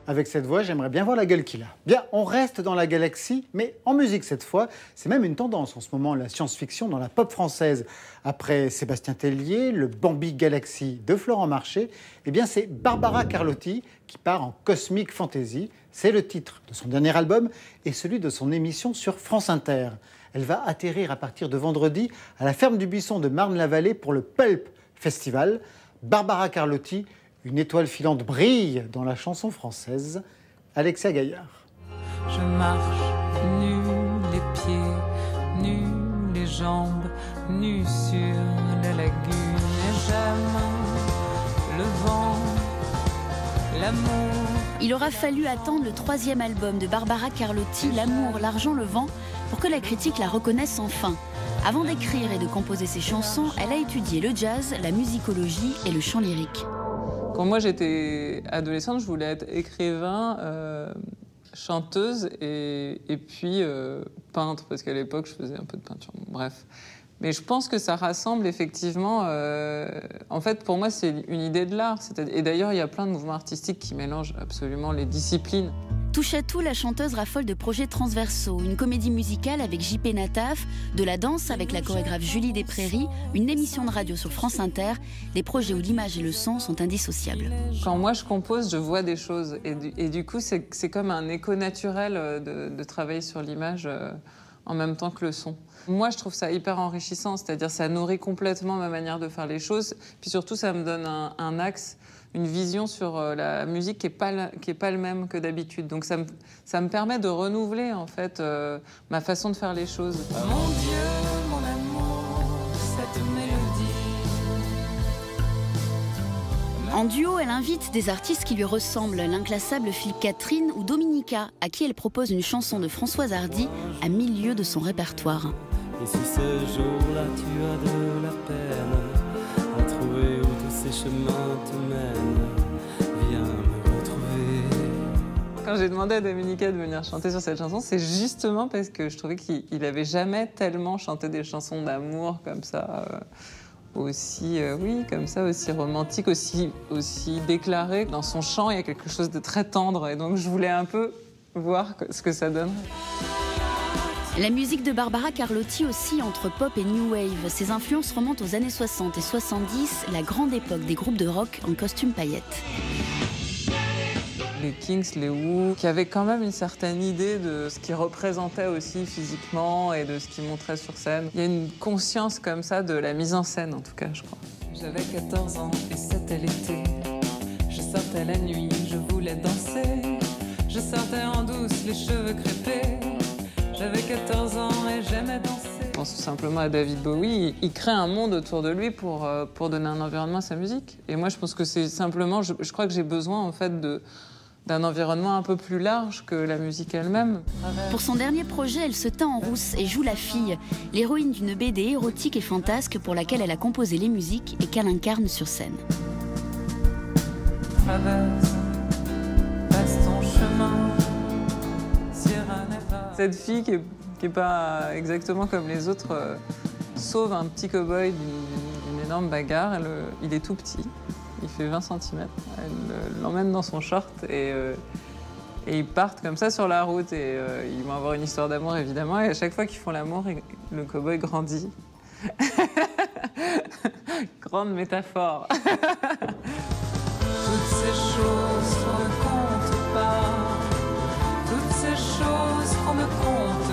Avec cette voix, j'aimerais bien voir la gueule qu'il a. Bien, on reste dans la galaxie, mais en musique cette fois. C'est même une tendance en ce moment, la science-fiction dans la pop française. Après Sébastien Tellier, le Bambi Galaxy de Florent Marché, eh bien c'est Barbara Carlotti qui part en cosmic fantasy. C'est le titre de son dernier album et celui de son émission sur France Inter. Elle va atterrir à partir de vendredi à la ferme du Buisson de Marne-la-Vallée pour le Pulp Festival. Barbara Carlotti, une étoile filante brille dans la chanson française. Alexia Gaillard. Je marche nu les pieds, nus les jambes, nus sur la lagune. Et j'aime le vent, l'amour. Il aura fallu attendre le 3e album de Barbara Carlotti, L'amour, l'argent, le vent, pour que la critique la reconnaisse enfin. Avant d'écrire et de composer ses chansons, elle a étudié le jazz, la musicologie et le chant lyrique. Quand moi j'étais adolescente, je voulais être écrivain, chanteuse et puis peintre, parce qu'à l'époque je faisais un peu de peinture. Bon, bref. Mais je pense que ça rassemble effectivement... en fait, pour moi, c'est une idée de l'art. Et d'ailleurs, il y a plein de mouvements artistiques qui mélangent absolument les disciplines. Touche à tout, la chanteuse raffole de projets transversaux. Une comédie musicale avec JP Nataf, de la danse avec la chorégraphe Julie Desprairies, une émission de radio sur France Inter, des projets où l'image et le son sont indissociables. Quand moi je compose, je vois des choses. Et du coup, c'est comme un écho naturel de travailler sur l'image en même temps que le son. Moi, je trouve ça hyper enrichissant, c'est-à-dire ça nourrit complètement ma manière de faire les choses. Puis surtout, ça me donne un axe, une vision sur la musique qui est pas le même que d'habitude. Donc ça me permet de renouveler en fait ma façon de faire les choses. Mon Dieu, mon amour, cette mélodie. En duo, elle invite des artistes qui lui ressemblent, l'inclassable Philippe Catherine ou Dominica, à qui elle propose une chanson de Françoise Hardy à 1000 lieues de son répertoire. Et si ce jour-là tu as de la peine à trouver où tous ces chemins te mènent, viens me retrouver. Quand j'ai demandé à Dominica de venir chanter sur cette chanson, c'est justement parce que je trouvais qu'il n'avait jamais tellement chanté des chansons d'amour comme ça. Aussi, oui, comme ça, aussi romantique, aussi déclaré. Dans son chant, il y a quelque chose de très tendre. Et donc, je voulais un peu voir ce que ça donne. La musique de Barbara Carlotti aussi entre pop et new wave. Ses influences remontent aux années 60 et 70, la grande époque des groupes de rock en costume paillettes. Les Kings, les Who, qui avaient quand même une certaine idée de ce qu'ils représentaient aussi physiquement et de ce qu'ils montraient sur scène. Il y a une conscience comme ça de la mise en scène, en tout cas, je crois. J'avais 14 ans et c'était l'été. Je sortais la nuit, je voulais danser. Je sortais en douce, les cheveux crêpés. J'avais 14 ans et j'aimais danser. Je pense tout simplement à David Bowie. Il crée un monde autour de lui pour donner un environnement à sa musique. Et moi, je pense que c'est simplement... Je crois que j'ai besoin, en fait, d'un environnement un peu plus large que la musique elle-même. Pour son dernier projet, elle se teint en rousse et joue la fille, l'héroïne d'une BD érotique et fantasque pour laquelle elle a composé les musiques et qu'elle incarne sur scène. Traverse, passe ton chemin, Sierra Nevada. Cette fille qui est pas exactement comme les autres sauve un petit cow-boy d'une énorme bagarre. Il est tout petit. Il fait 20 cm. Elle l'emmène dans son short et ils partent comme ça sur la route. Et ils vont avoir une histoire d'amour, évidemment. Et à chaque fois qu'ils font l'amour, le cow-boy grandit. Grande métaphore. Toutes ces choses qu'on ne compte pas. Toutes ces choses qu'on ne compte